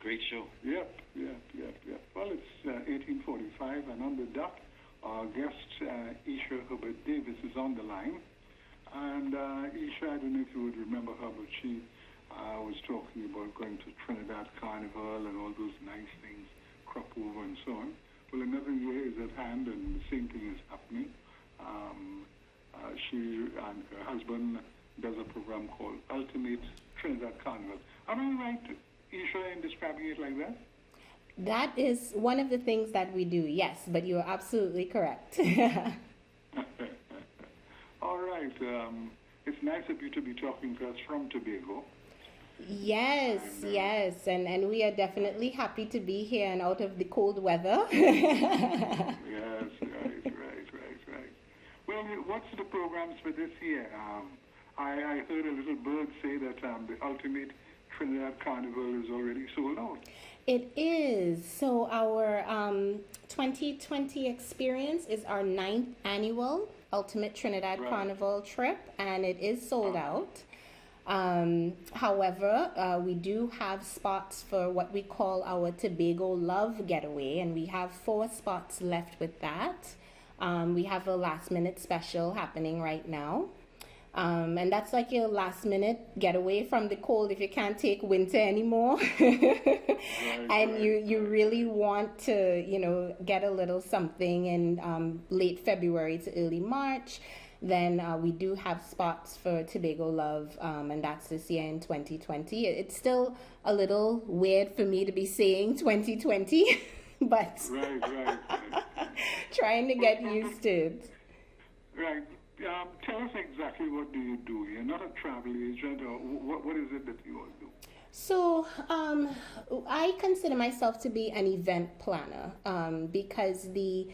Great show. Yep. Well, it's 18:45, and on the dot, our guest, Esha Davis, is on the line. And Esha, I don't know if you would remember her, but she was talking about going to Trinidad Carnival and all those nice things, Crop Over and so on. Well, another year is at hand, and the same thing is happening. She and her husband does a program called Ultimate Trinidad Carnival. Am I right, Esha, in describing it like that? That is one of the things that we do, yes, but you're absolutely correct. All right. It's nice of you to be talking to us from Tobago. Yes, and we are definitely happy to be here and out of the cold weather. Yes, right. Well, what's the programs for this year? I heard a little bird say that the Ultimate Trinidad Carnival is already sold out. It is. So our 2020 experience is our 9th annual Ultimate Trinidad Carnival trip, and it is sold out. However, we do have spots for what we call our Tobago Love Getaway, and we have 4 spots left with that. We have a last minute special happening right now. And that's like your last minute getaway from the cold if you can't take winter anymore. And you really want to, get a little something in late February to early March. Then we do have spots for Tobago Love, and that's this year in 2020. It's still a little weird for me to be saying 2020, but trying to get used to it. Right. Tell us exactly what do you do? You're not a travel agent, or what is it that you all do? So I consider myself to be an event planner because the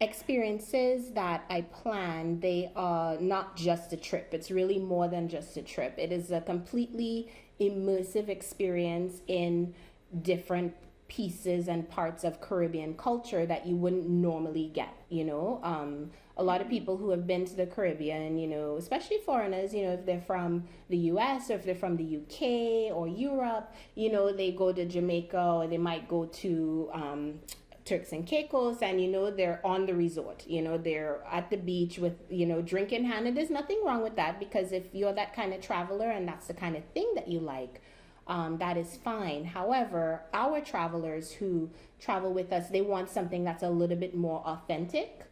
experiences that I plan, they are not just a trip. It's really more than just a trip. It is a completely immersive experience in different pieces and parts of Caribbean culture that you wouldn't normally get, a lot of people who have been to the Caribbean, especially foreigners, if they're from the US or if they're from the UK or Europe, they go to Jamaica or they might go to Turks and Caicos, and they're on the resort, they're at the beach with drink in hand, and there's nothing wrong with that, because if you're that kind of traveler and that's the kind of thing that you like, that is fine. However, our travelers who travel with us, they want something that's a little bit more authentic,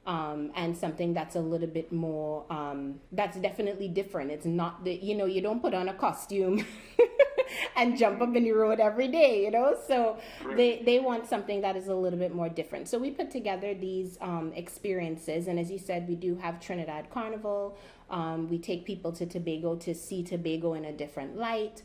and something that's a little bit more that's definitely different. It's not that you don't put on a costume and jump up in the road every day, so they want something that is a little bit more different. So we put together these experiences, and as you said, we do have Trinidad Carnival. We take people to Tobago to see Tobago in a different light.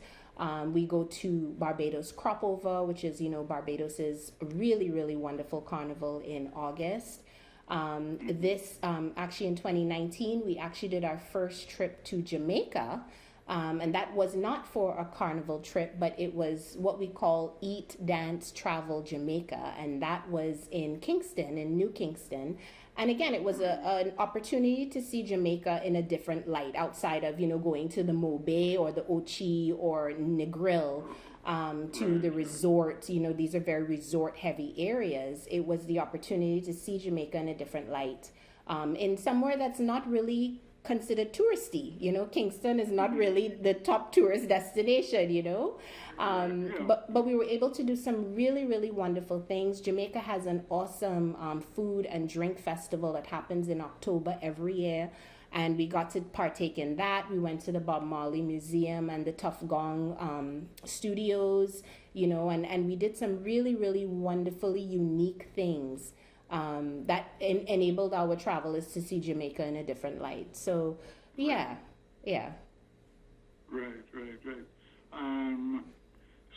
We go to Barbados Crop Over, which is Barbados's really, really wonderful carnival in August. This actually in 2019 we actually did our first trip to Jamaica, and that was not for a carnival trip, but it was what we call Eat, Dance, Travel Jamaica, and that was in Kingston, in New Kingston. And again, it was an opportunity to see Jamaica in a different light, outside of going to the Mobe or the Ochi or Negril. To the resort, these are very resort heavy areas. It was the opportunity to see Jamaica in a different light, in somewhere that's not really considered touristy. Kingston is not really the top tourist destination, but we were able to do some really, really wonderful things. Jamaica has an awesome food and drink festival that happens in October every year. And we got to partake in that. We went to the Bob Marley Museum and the Tough Gong studios, and we did some really, really wonderfully unique things that enabled our travelers to see Jamaica in a different light. So, yeah. Right.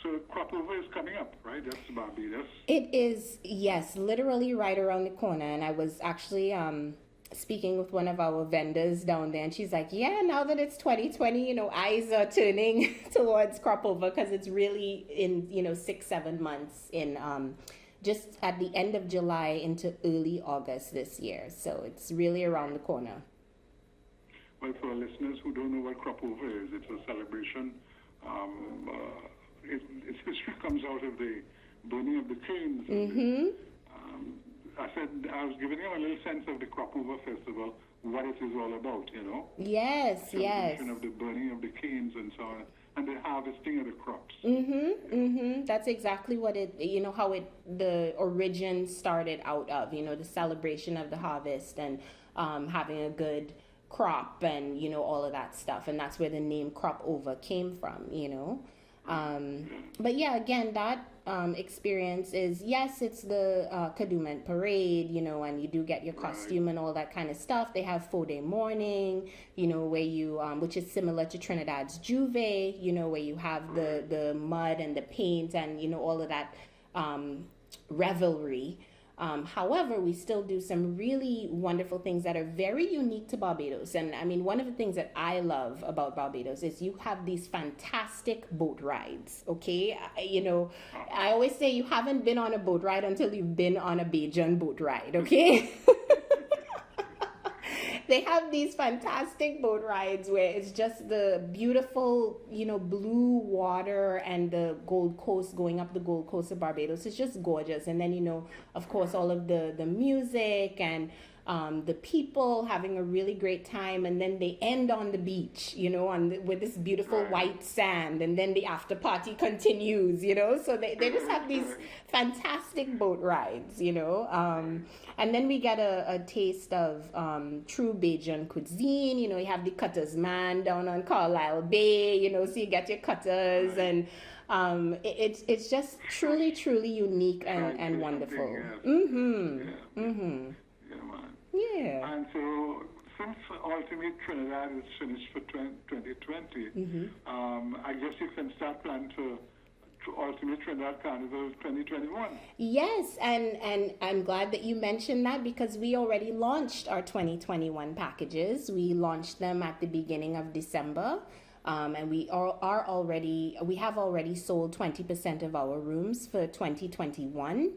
So Crop Over is coming up, right? That's Barbados. It is, yes, literally right around the corner. And I was actually speaking with one of our vendors down there, and she's like, yeah, now that it's 2020, eyes are turning towards Crop Over, because it's really in 6-7 months, in just at the end of July into early August this year. So it's really around the corner. Well, for our listeners who don't know what Crop Over is, it's a celebration. It's history comes out of the burning of the canes. I said I was giving him a little sense of the Crop Over Festival, what it is all about, you know. Yes, yes. Of the burning of the canes and so on, and the harvesting of the crops. That's exactly what it, you know, how it, the origin started out of, you know, the celebration of the harvest and having a good crop and, you know, all of that stuff. And that's where the name Crop Over came from, you know. But yeah, again, that experience is, yes, it's the Kadooment parade, you know, and you do get your costume and all that kind of stuff. They have 4-day mourning, you know, where you, which is similar to Trinidad's Juve, you know, where you have the mud and the paint and, you know, all of that revelry. However, we still do some really wonderful things that are very unique to Barbados. And I mean, one of the things that I love about Barbados is you have these fantastic boat rides, okay? You know, I always say you haven't been on a boat ride until you've been on a Bajan boat ride, okay? They have these fantastic boat rides where it's just the beautiful, you know, blue water and the Gold Coast, going up the Gold Coast of Barbados. It's just gorgeous. And then, you know, of course, all of the music and the people having a really great time. And then they end on the beach, you know, with this beautiful white sand. And then the after party continues, you know. So they just have these fantastic boat rides, you know. And then we get a taste of true Bajan cuisine. You know, you have the Cutters Man down on Carlisle Bay, you know, so you get your cutters. And it's just truly, truly unique and wonderful. Yeah. And so, since Ultimate Trinidad is finished for 2020, I guess you can start planning for Ultimate Trinidad Carnival 2021. Yes, and I'm glad that you mentioned that because we already launched our 2021 packages. We launched them at the beginning of December. And we have already sold 20% of our rooms for 2021.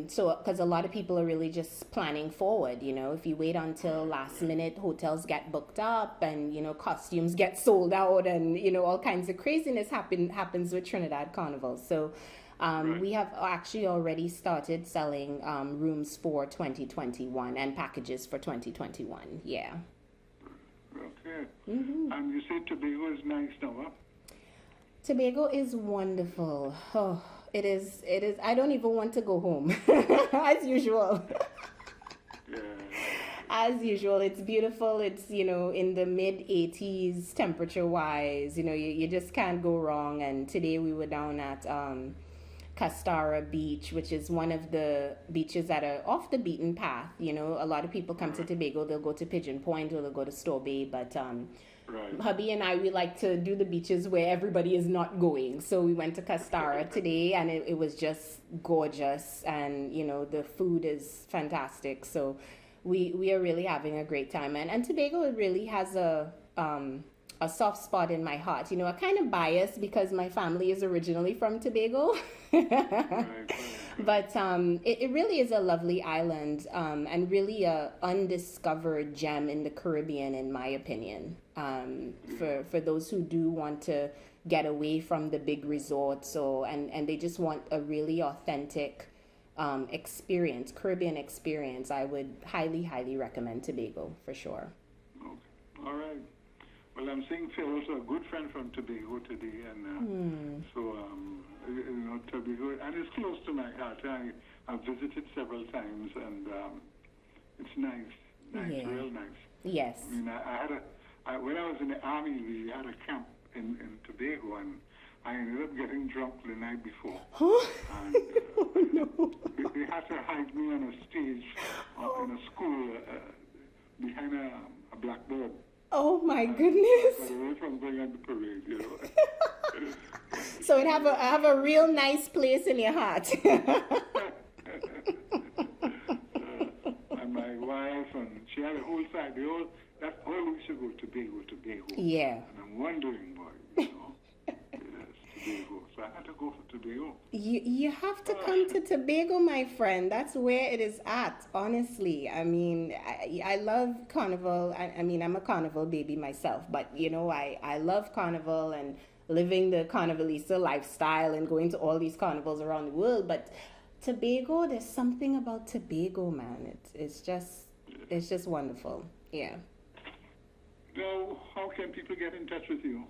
So, because a lot of people are really just planning forward, you know, if you wait until last minute, hotels get booked up and, you know, costumes get sold out and, you know, all kinds of craziness happens with Trinidad Carnival. So, we have actually already started selling rooms for 2021 and packages for 2021. Yeah. Okay. And you say Tobago is nice now, huh? Tobago is wonderful. Oh, it is. I don't even want to go home, as usual. As usual, it's beautiful. It's, you know, in the mid-80s temperature-wise. You know, you just can't go wrong. And today we were down at Castara Beach, which is one of the beaches that are off the beaten path. You know, a lot of people come to Tobago, they'll go to Pigeon Point or they'll go to Store Bay, but hubby and I, we like to do the beaches where everybody is not going. So we went to Castara today and it was just gorgeous, and, you know, the food is fantastic. So we are really having a great time. And Tobago, it really has a soft spot in my heart. You know, I'm kind of biased because my family is originally from Tobago. But it really is a lovely island and really a undiscovered gem in the Caribbean, in my opinion. For those who do want to get away from the big resorts and they just want a really authentic experience, Caribbean experience, I would highly, highly recommend Tobago for sure. Okay. All right. Well, I'm seeing Phil's a good friend from Tobago today, and so you know, Tobago, and it's close to my heart. I've visited several times, and it's nice, real nice. Yes. I mean, when I was in the army, we had a camp in Tobago, and I ended up getting drunk the night before. And, oh no! They had to hide me on a stage in a school behind a blackboard. Oh my goodness! Away from going on the parade, you know. So it have a real nice place in your heart. And my wife, and she had a whole side. That's all we should go Tobago. Yeah. And I'm wondering, boy, you know. Yes, Tobago. So I had to go for Tobago. You have to come to Tobago, my friend. That's where it is at, honestly. I mean, I love Carnival. I mean, I'm a Carnival baby myself, but, you know, I love Carnival, and living the Carnivalista lifestyle and going to all these carnivals around the world. But Tobago, there's something about Tobago, man. It's just wonderful. Yeah. Now, how can people get in touch with you?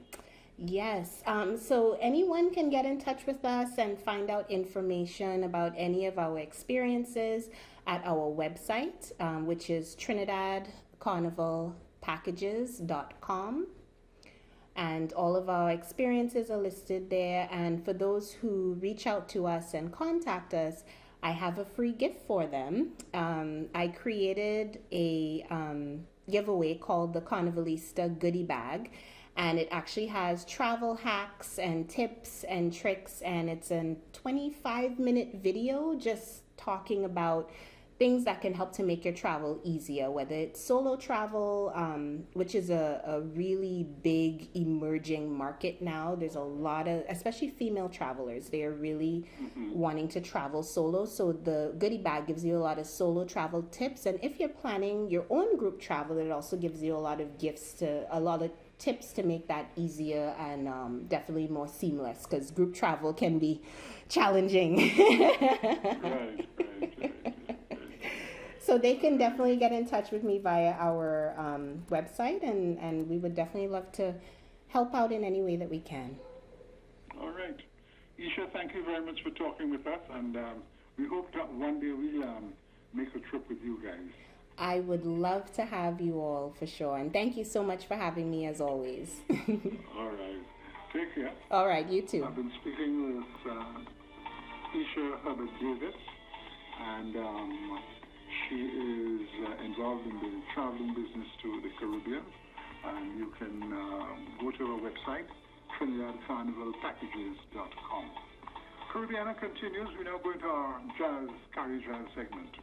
Yes. So anyone can get in touch with us and find out information about any of our experiences at our website, which is trinidadcarnivalpackages.com. And all of our experiences are listed there. And for those who reach out to us and contact us, I have a free gift for them. I created a giveaway called the Carnivalista Goodie Bag. And it actually has travel hacks and tips and tricks. And it's a 25-minute video just talking about things that can help to make your travel easier, whether it's solo travel, which is a really big emerging market now. There's a lot of, especially female travelers, they are really wanting to travel solo. So the goodie bag gives you a lot of solo travel tips. And if you're planning your own group travel, it also gives you a lot of tips to make that easier and definitely more seamless, because group travel can be challenging. Right. So they can definitely get in touch with me via our website, and we would definitely love to help out in any way that we can. All right. Esha, thank you very much for talking with us, and we hope that one day we'll make a trip with you guys. I would love to have you all for sure, and thank you so much for having me as always. All right. Take care. All right, you too. I've been speaking with Esha Herbert Davis, and she is involved in the traveling business to the Caribbean, and you can go to her website, trinidadcarnivalpackages.com. Caribbeana continues. We now go into our Carry Jazz segment.